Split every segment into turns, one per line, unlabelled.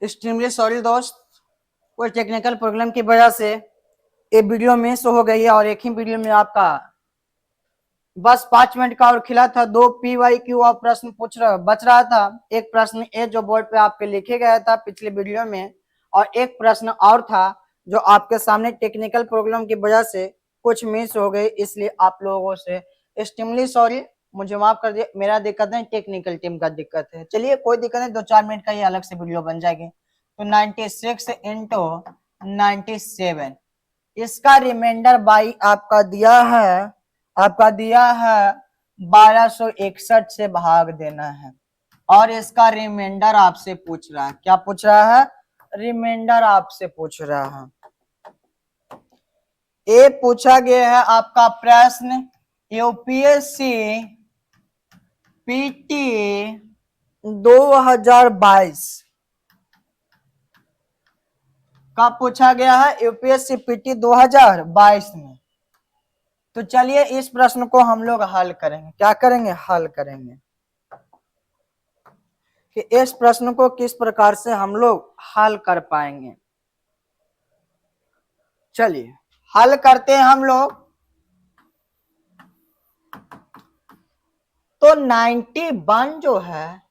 Extremely sorry दोस्त, कोई technical problem की वजह से एक वीडियो मिस हो गई है और एक ही वीडियो में आपका बस 5 मिनट का और खिला था। 2 PYQ आप प्रश्न पूछ रहा बच रहा था। एक प्रश्न ए जो बोर्ड पे आपके लिखे गया था पिछले वीडियो में, और एक प्रश्न और था जो आपके सामने टेक्निकल प्रॉब्लम की वजह से कुछ मिस हो गई, इसलिए आप लोगों से एक्सट्रीमली सॉरी, मुझे माफ कर दिए। मेरा दिक्कत नहीं, टेक्निकल टीम का दिक्कत है। चलिए कोई दिक्कत नहीं, 2-4 मिनट का ये अलग से वीडियो बन जाएगी। तो 96 इंटू 97, इसका रिमाइंडर बाई आपका दिया है 1261 से भाग देना है, और इसका रिमाइंडर आपसे पूछ रहा है। क्या पूछ रहा है? रिमाइंडर आपसे पूछ रहा है। ये पूछा गया है आपका प्रश्न यूपीएससी पीटी 2022 का पूछा गया है, यूपीएससी पीटी 2022 में। तो चलिए इस प्रश्न को हम लोग हल करेंगे। क्या करेंगे? हल करेंगे कि इस प्रश्न को किस प्रकार से हम लोग हल कर पाएंगे। चलिए हल करते हैं हम लोग। तो 91 जो है,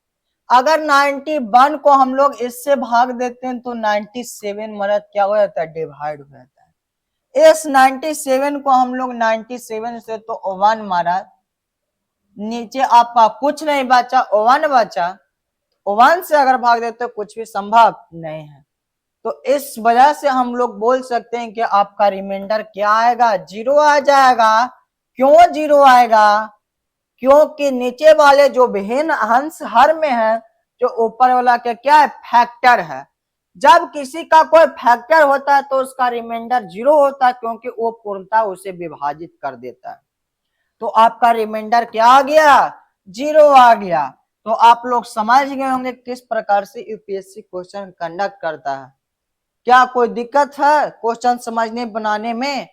अगर 91 को हम लोग इससे भाग देते हैं तो 97 मरद क्या हो जाता है? डिवाइड हो जाता है। इस 97 को हम लोग 97 से तो 1 मारा, नीचे आपका कुछ नहीं बचा, 1 बचा। 1 से अगर भाग देते तो कुछ भी संभव नहीं है। तो इस वजह से हम लोग बोल सकते हैं कि आपका रिमाइंडर क्या आएगा? 0 आ जाएगा। क्यों 0 आएगा? क्योंकि नीचे वाले जो भिन्न अंश हर में है, जो ऊपर वाला क्या है? फैक्टर है। जब किसी का कोई फैक्टर होता है तो उसका रिमाइंडर 0 होता है, क्योंकि वो पूर्णतः उसे विभाजित कर देता है। तो आपका रिमाइंडर क्या आ गया? 0 आ गया। तो आप लोग समझ गए होंगे किस प्रकार से यूपीएससी क्वेश्चन कंडक्ट करता है। क्या कोई दिक्कत है क्वेश्चन समझने बनाने में?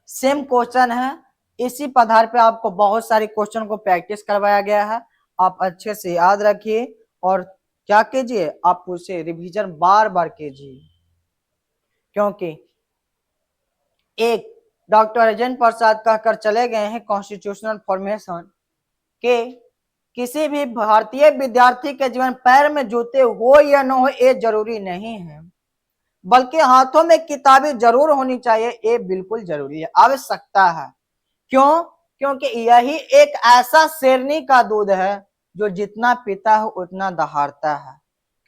सेम क्वेश्चन है, इसी आधार पे आपको बहुत सारे क्वेश्चन को प्रैक्टिस करवाया गया है। आप अच्छे से याद रखिए और क्या कीजिए, आप उसे रिवीजन बार बार कीजिए। क्योंकि एक डॉक्टर राजेंद्र प्रसाद कहकर चले गए हैं कॉन्स्टिट्यूशनल फॉर्मेशन के किसी भी भारतीय विद्यार्थी के जीवन पैर में जूते हो या न हो ये जरूरी नहीं है, बल्कि हाथों में किताबें जरूर होनी चाहिए, ये बिल्कुल जरूरी है, आवश्यकता है। क्यों? क्योंकि यही एक ऐसा शेरनी का दूध है जो जितना पीता है उतना दहाड़ता है।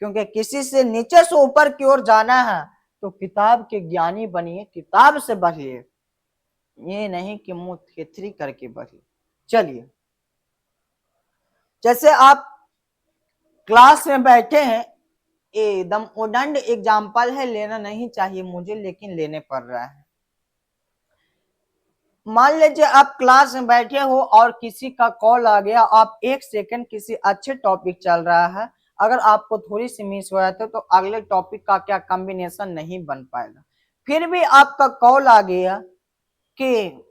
क्योंकि किसी से नीचे से ऊपर की ओर जाना है तो किताब के ज्ञानी बनिए, किताब से बढ़िए, ये नहीं कि मुंह थेथरी करके बढ़िए। चलिए, जैसे आप क्लास में बैठे हैं, एकदम उदंड एग्जाम्पल है, लेना नहीं चाहिए मुझे, लेकिन लेने पड़ रहा है। मान लीजिए आप क्लास में बैठे हो और किसी का कॉल आ गया, आप 1 सेकंड, किसी अच्छे टॉपिक चल रहा है, अगर आपको थोड़ी सी मिस हो जाता तो अगले टॉपिक का क्या कॉम्बिनेशन नहीं बन पाएगा। फिर भी आपका कॉल आ गया कि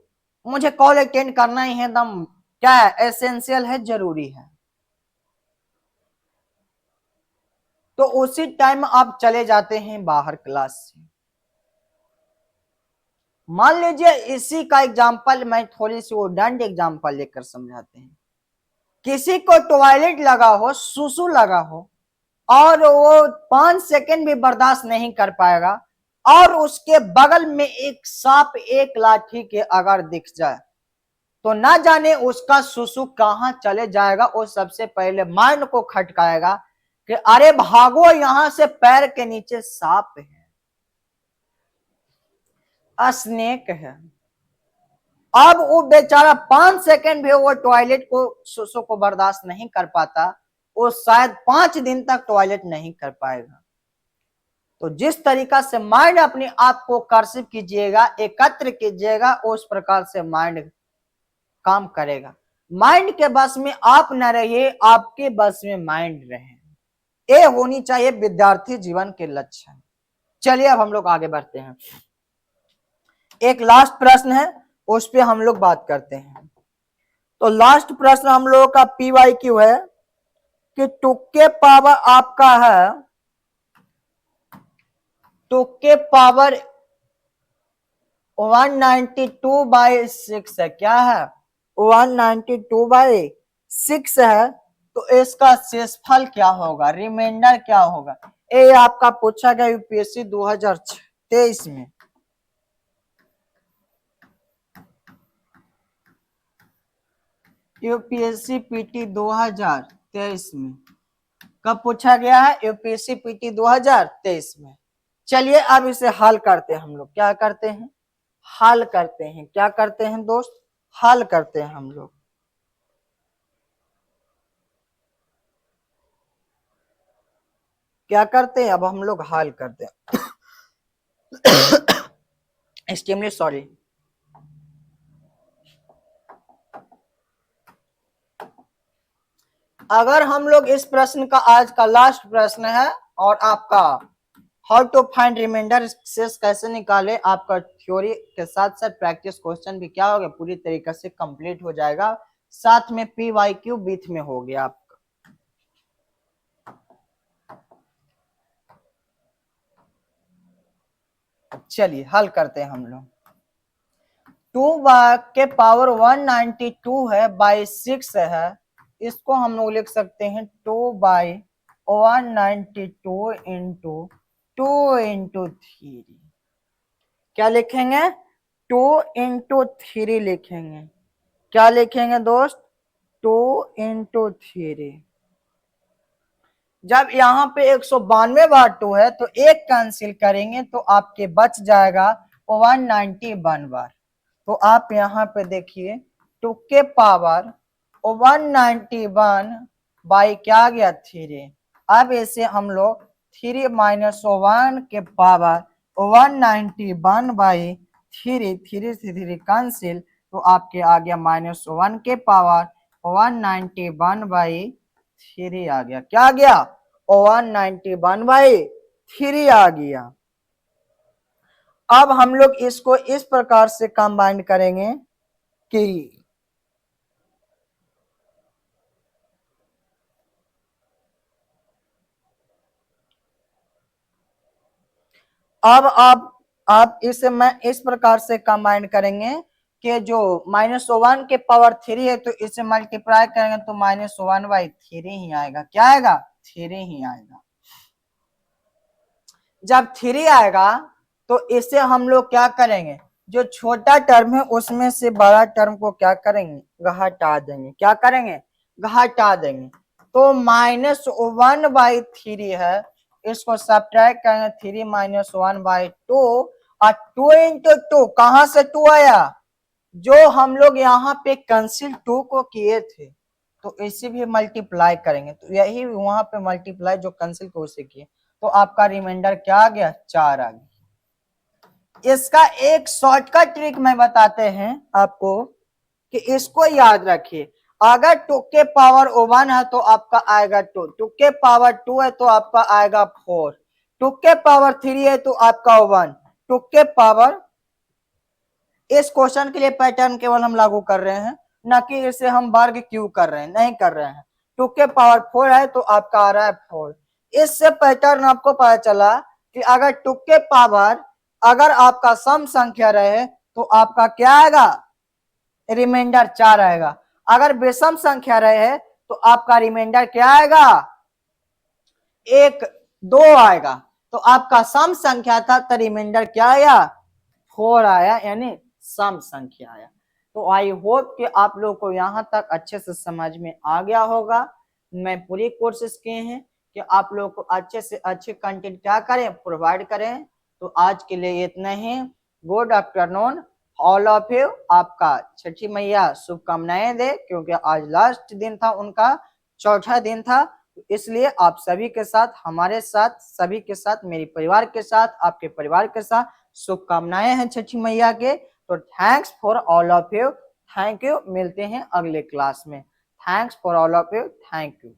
मुझे कॉल अटेंड करना ही है, एकदम क्या है, एसेंशियल है, जरूरी है, तो उसी टाइम आप चले जाते हैं बाहर क्लास से। मान लीजिए इसी का एग्जाम्पल मैं थोड़ी सी वो डंड एग्जाम्पल लेकर समझाते हैं। किसी को टॉयलेट लगा हो, सुसु लगा हो, और वो 5 सेकंड भी बर्दाश्त नहीं कर पाएगा, और उसके बगल में एक सांप एक लाठी के अगर दिख जाए तो ना जाने उसका सुसु कहां चले जाएगा। वो सबसे पहले माइंड को खटकाएगा कि अरे भागो यहां से, पैर के नीचे सांप है, स्नेक है। अब वो बेचारा 5 सेकंड भी वो टॉयलेट को, सुसु को बर्दाश्त नहीं कर पाता, वो शायद 5 दिन तक टॉयलेट नहीं कर पाएगा। तो जिस तरीका से माइंड अपने आप को कर्सिव कीजिएगा, एकत्र कीजिएगा, उस प्रकार से माइंड काम करेगा। माइंड के बस में आप न रहिए, आपके बस में माइंड रहे। ये होनी चाहिए विद्यार्थी जीवन के लक्ष्य। चलिए अब हम लोग आगे बढ़ते हैं। एक लास्ट प्रश्न है, उस पे हम लोग बात करते हैं। तो लास्ट प्रश्न हम लोगों का PYQ है कि टुक्के पावर आपका है 2 के पावर 192/6 है, क्या है 192/6 है। तो इसका शेषफल क्या होगा, रिमाइंडर क्या होगा, ये आपका पूछा गया यूपीएससी 2023 में। यूपीएससी पीटी 2023 में कब पूछा गया है, यूपीएससी पीटी 2023 में। चलिए अब इसे हल करते हैं हम लोग, क्या करते हैं, हल करते हैं, क्या करते हैं दोस्त, हल करते हैं हम लोग। क्या करते हैं अब हम लोग, हल करते हैं। Extremely sorry. अगर हम लोग इस प्रश्न का, आज का लास्ट प्रश्न है, और आपका हाउ टू फाइंड रिमाइंडर शेष कैसे निकाले, आपका थ्योरी के साथ साथ प्रैक्टिस क्वेश्चन भी क्या होगा, पूरी तरीके से कंप्लीट हो जाएगा, साथ में PYQ बीच में हो गया आपका। चलिए हल करते हैं हम लोग। 2 के पावर 192 है बाई 6 है, इसको हम लोग लिख सकते हैं 2/192 इंटू 2/3। क्या लिखेंगे, 2/3 लिखेंगे। क्या लिखेंगे दोस्त, 2/3। जब यहाँ पे 192/2 है तो एक कैंसिल करेंगे तो आपके बच जाएगा 191 बार। तो आप यहाँ पे देखिए 2 के पावर 191 बाई क्या आ गया 3। अब इसे हम लोग 3 - 1 के पावर 191/3, 3 से 3 कैंसिल, तो आपके आ गया -1 के पावर 191/3 आ गया। क्या आ गया, 191/3 आ गया। अब हम लोग इसको इस प्रकार से कंबाइन करेंगे कि अब आप इसे मैं इस प्रकार से कंबाइन करेंगे कि जो -1 के पावर 3 है तो इसे मल्टीप्लाई करेंगे तो -1/3 ही आएगा। क्या आएगा, 3 ही आएगा। जब 3 आएगा तो इसे हम लोग क्या करेंगे, जो छोटा टर्म है उसमें से बड़ा टर्म को क्या करेंगे, घटा देंगे। क्या करेंगे, घटा देंगे। तो -1/3 है, इसको सब्ट्रैक्ट करेंगे 3 - 1/2, और 2 इंटू 2 कहां से 2 आया, जो हम लोग यहाँ पे कैंसिल 2 को किए थे तो इसे भी मल्टीप्लाई करेंगे, तो यही वहां पे मल्टीप्लाई जो कैंसिल को उसे किए, तो आपका रिमाइंडर क्या आ गया, 4 आ गया। इसका एक शॉर्टकट ट्रिक मैं बताते हैं आपको कि इसको याद रखिए। अगर 2 के पावर 1 है तो आपका आएगा 2, 2 के पावर 2 है तो आपका आएगा 4, 2 के पावर 3 है तो आपका 1, 2 के पावर, इस क्वेश्चन के लिए पैटर्न केवल हम लागू कर रहे हैं, ना कि इसे हम वर्ग क्यों कर रहे हैं, नहीं कर रहे हैं। 2 के पावर 4 है तो आपका आ रहा है 4। इससे पैटर्न आपको पता चला कि अगर 2 के पावर, अगर आपका सम संख्या रहे तो आपका क्या आएगा, रिमाइंडर 4 आएगा। अगर विषम संख्या रहे तो आपका रिमाइंडर क्या आएगा, 1 2 आएगा। तो आपका सम संख्या था तो रिमाइंडर क्या आया, 4 आया, यानी सम संख्या आया। तो आई होप कि आप लोग को यहाँ तक अच्छे से समझ में आ गया होगा। मैं पूरी कोशिश किए हैं कि आप लोग को अच्छे से अच्छे कंटेंट क्या करें, प्रोवाइड करें। तो आज के लिए इतना ही। Good afternoon all of you. आपका छठी मैया शुभकामनाएं दे, क्योंकि आज लास्ट दिन था उनका, चौथा दिन था, इसलिए आप सभी के साथ, हमारे साथ, सभी के साथ, मेरे परिवार के साथ, आपके परिवार के साथ शुभकामनाएं हैं छठी मैया के। तो thanks for all of you, thank you. मिलते हैं अगले क्लास में। Thanks for all of you, thank you.